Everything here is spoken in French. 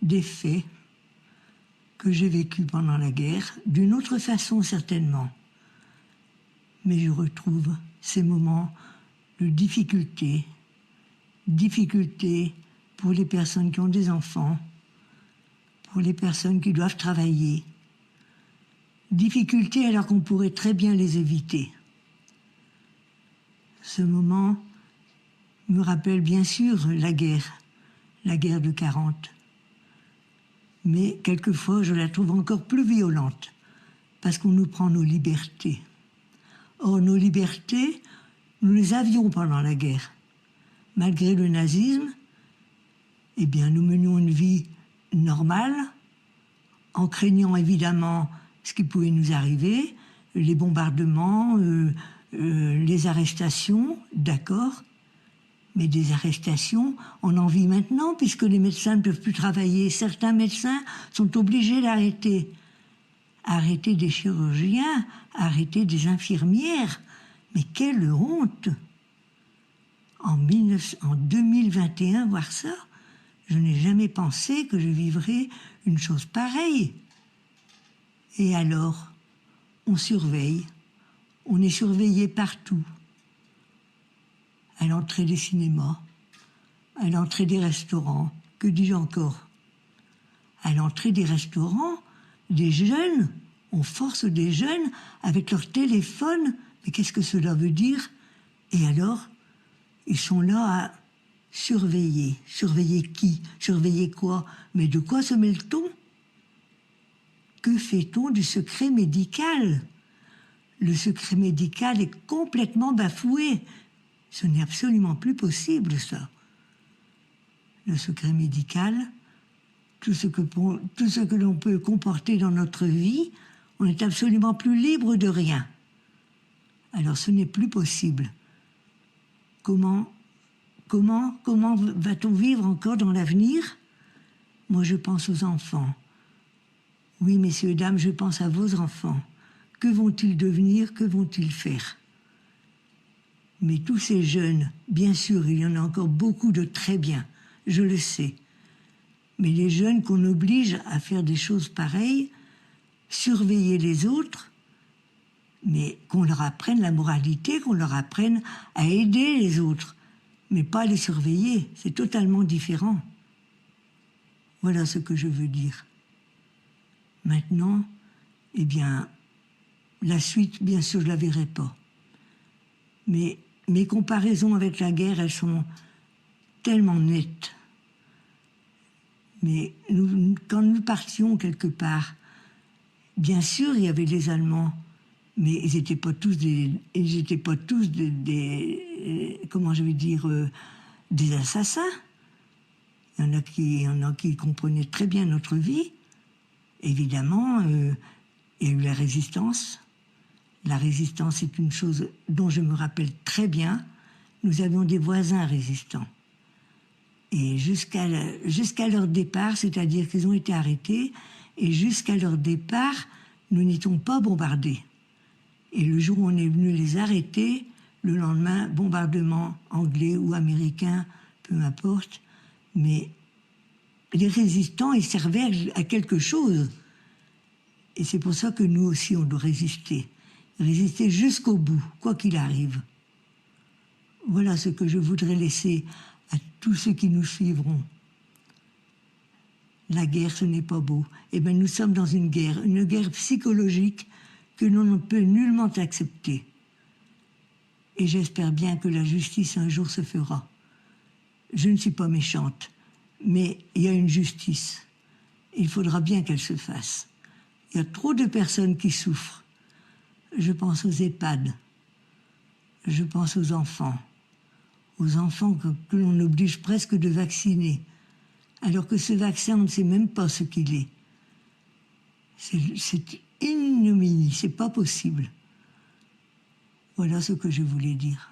des faits que j'ai vécus pendant la guerre, d'une autre façon certainement. Mais je retrouve ces moments de difficulté pour les personnes qui ont des enfants, pour les personnes qui doivent travailler. Difficultés alors qu'on pourrait très bien les éviter. Ce moment me rappelle bien sûr la guerre de 40. Mais quelquefois, je la trouve encore plus violente, parce qu'on nous prend nos libertés. Or, nos libertés, nous les avions pendant la guerre. Malgré le nazisme, eh bien, nous menions une vie normale, en craignant évidemment ce qui pouvait nous arriver, les bombardements, les arrestations, d'accord. Mais des arrestations, on en vit maintenant, puisque les médecins ne peuvent plus travailler. Certains médecins sont obligés d'arrêter. Arrêter des chirurgiens, arrêter des infirmières. Mais quelle honte! En 2021, voir ça, je n'ai jamais pensé que je vivrais une chose pareille. Et alors, on surveille, on est surveillé partout. À l'entrée des cinémas, à l'entrée des restaurants, que dis-je encore? À l'entrée des restaurants, des jeunes, on force des jeunes avec leur téléphone. Mais qu'est-ce que cela veut dire? Et alors, ils sont là à surveiller. Surveiller qui? Surveiller quoi? Mais de quoi se mêle-t-on? Que fait-on du secret médical? Le secret médical est complètement bafoué. Ce n'est absolument plus possible, ça. Le secret médical, tout ce que l'on peut comporter dans notre vie, on n'est absolument plus libre de rien. Alors ce n'est plus possible. Comment va-t-on vivre encore dans l'avenir? Moi, je pense aux enfants. Oui, messieurs et dames, je pense à vos enfants. Que vont-ils devenir? Que vont-ils faire? Mais tous ces jeunes, bien sûr, il y en a encore beaucoup de très bien, je le sais. Mais les jeunes qu'on oblige à faire des choses pareilles, surveiller les autres, mais qu'on leur apprenne la moralité, qu'on leur apprenne à aider les autres, mais pas les surveiller, c'est totalement différent. Voilà ce que je veux dire. Maintenant, eh bien, la suite, bien sûr, je ne la verrai pas. Mais mes comparaisons avec la guerre, elles sont tellement nettes. Mais quand nous partions quelque part, bien sûr, il y avait les Allemands, mais ils n'étaient pas tous comment je vais dire, des assassins. Il y en a qui comprenaient très bien notre vie. Évidemment, il y a eu la résistance. La résistance est une chose dont je me rappelle très bien. Nous avions des voisins résistants. Et jusqu'à leur départ, c'est-à-dire qu'ils ont été arrêtés, et jusqu'à leur départ, nous n'étions pas bombardés. Et le jour où on est venu les arrêter, le lendemain, bombardement anglais ou américain, peu importe, mais les résistants, ils servaient à quelque chose. Et c'est pour ça que nous aussi, on doit résister. Résister jusqu'au bout, quoi qu'il arrive. Voilà ce que je voudrais laisser à tous ceux qui nous suivront. La guerre, ce n'est pas beau. Eh bien, nous sommes dans une guerre psychologique que l'on ne peut nullement accepter. Et j'espère bien que la justice un jour se fera. Je ne suis pas méchante, mais il y a une justice. Il faudra bien qu'elle se fasse. Il y a trop de personnes qui souffrent. Je pense aux EHPAD. Je pense aux enfants que l'on oblige presque de vacciner, alors que ce vaccin, on ne sait même pas ce qu'il est. C'est ignominie, c'est pas possible. Voilà ce que je voulais dire.